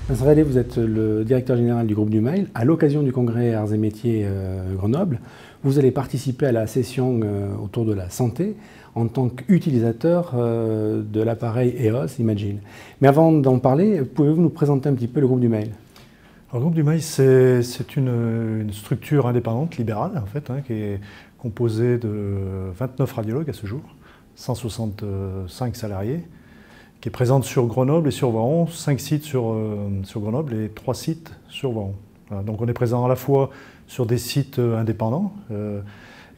Vincent Vallée, vous êtes le directeur général du groupe Dumail. À l'occasion du congrès Arts et Métiers Grenoble, vous allez participer à la session autour de la santé en tant qu'utilisateur de l'appareil EOS Imagine. Mais avant d'en parler, pouvez-vous nous présenter un petit peu le groupe Dumail? Alors, le groupe Dumail, c'est une structure indépendante, libérale, en fait, qui est composée de 29 radiologues à ce jour, 165 salariés, qui est présente sur Grenoble et sur Voiron, 5 sites sur Grenoble et 3 sites sur Voiron. Voilà, donc on est présent à la fois sur des sites indépendants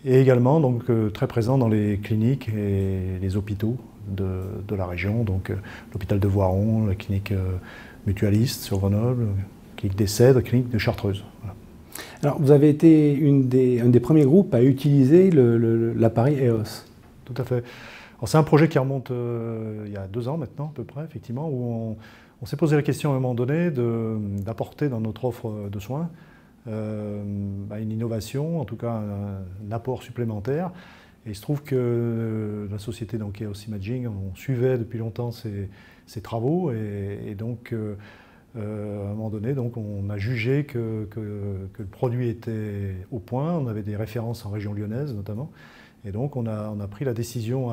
et également donc, très présent dans les cliniques et les hôpitaux de la région, donc l'hôpital de Voiron, la clinique mutualiste sur Grenoble, la clinique des Cèdres, la clinique de Chartreuse. Voilà. Alors vous avez été un des premiers groupes à utiliser l'appareil EOS. Tout à fait. C'est un projet qui remonte il y a 2 ans maintenant, à peu près, effectivement, où on s'est posé la question à un moment donné d'apporter dans notre offre de soins une innovation, en tout cas un apport supplémentaire. Et il se trouve que la société EOS Imaging, on suivait depuis longtemps ces travaux, et donc à un moment donné, donc, on a jugé que le produit était au point. On avait des références en région lyonnaise notamment, et donc on a pris la décision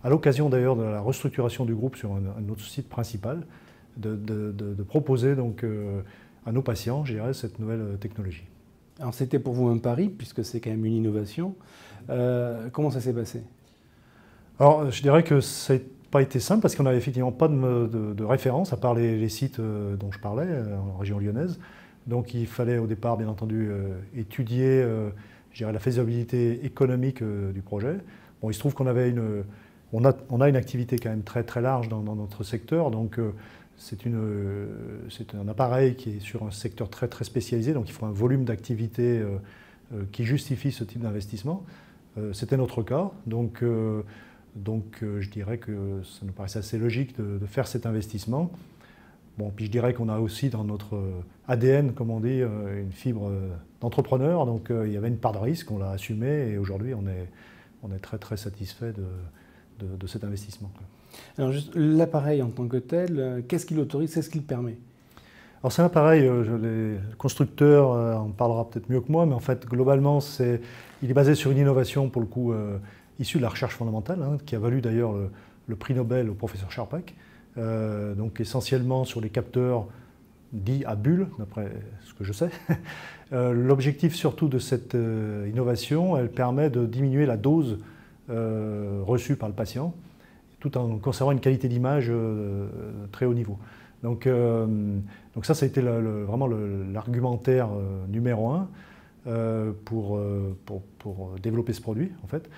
à l'occasion d'ailleurs de la restructuration du groupe sur un autre site principal, de proposer donc à nos patients, je dirais, cette nouvelle technologie. Alors c'était pour vous un pari, puisque c'est quand même une innovation. Comment ça s'est passé? Alors je dirais que ça n'a pas été simple, parce qu'on n'avait effectivement pas de référence, à part les sites dont je parlais, en région lyonnaise. Donc il fallait au départ, bien entendu, étudier je dirais, la faisabilité économique du projet. Bon, il se trouve qu'on avait on a une activité quand même très, très large dans notre secteur, donc c'est un appareil qui est sur un secteur très, très spécialisé, donc il faut un volume d'activité qui justifie ce type d'investissement. C'était notre cas, donc je dirais que ça nous paraissait assez logique de faire cet investissement. Bon, puis je dirais qu'on a aussi dans notre ADN, comme on dit, une fibre d'entrepreneur, donc il y avait une part de risque, on l'a assumé, et aujourd'hui on est très, très satisfait de cet investissement. Alors juste l'appareil en tant que tel, qu'est-ce qu'il autorise, qu'est-ce qu'il permet? Alors c'est un appareil, le constructeur en parlera peut-être mieux que moi, mais en fait globalement il est basé sur une innovation pour le coup issue de la recherche fondamentale, qui a valu d'ailleurs le prix Nobel au professeur Charpak, donc essentiellement sur les capteurs dits à bulles, d'après ce que je sais. L'objectif surtout de cette innovation, elle permet de diminuer la dose reçue par le patient, tout en conservant une qualité d'image très haut niveau. Donc ça a été vraiment l'argumentaire numéro 1 pour développer ce produit, en fait,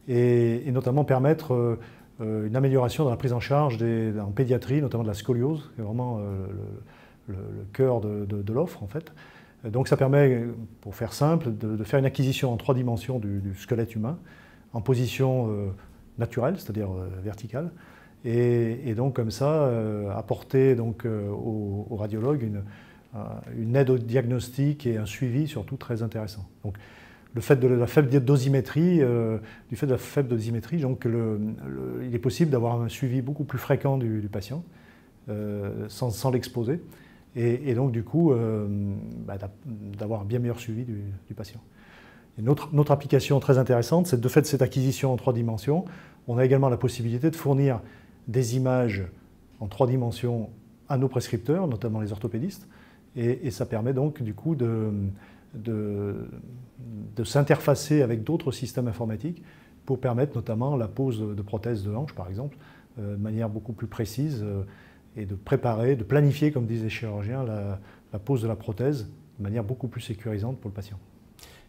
et notamment permettre une amélioration dans la prise en charge en pédiatrie, notamment de la scoliose, qui est vraiment le cœur de l'offre, en fait. Donc ça permet, pour faire simple, de faire une acquisition en 3 dimensions du squelette humain, en position naturelle, c'est-à-dire verticale, et donc comme ça apporter donc, aux radiologues une aide au diagnostic et un suivi surtout très intéressant. Donc le fait de la faible dosimétrie, donc il est possible d'avoir un suivi beaucoup plus fréquent du patient sans l'exposer, et donc du coup d'avoir un bien meilleur suivi du patient. Notre application très intéressante, c'est de fait cette acquisition en 3 dimensions. On a également la possibilité de fournir des images en 3 dimensions à nos prescripteurs, notamment les orthopédistes, et ça permet donc du coup de s'interfacer avec d'autres systèmes informatiques pour permettre notamment la pose de prothèses de hanche, par exemple, de manière beaucoup plus précise, et de préparer, de planifier, comme disent les chirurgiens, la pose de la prothèse de manière beaucoup plus sécurisante pour le patient.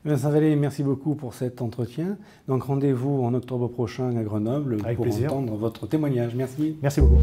Vincent Vallée, merci beaucoup pour cet entretien. Donc rendez-vous en octobre prochain à Grenoble pour entendre votre témoignage. Merci. Merci beaucoup.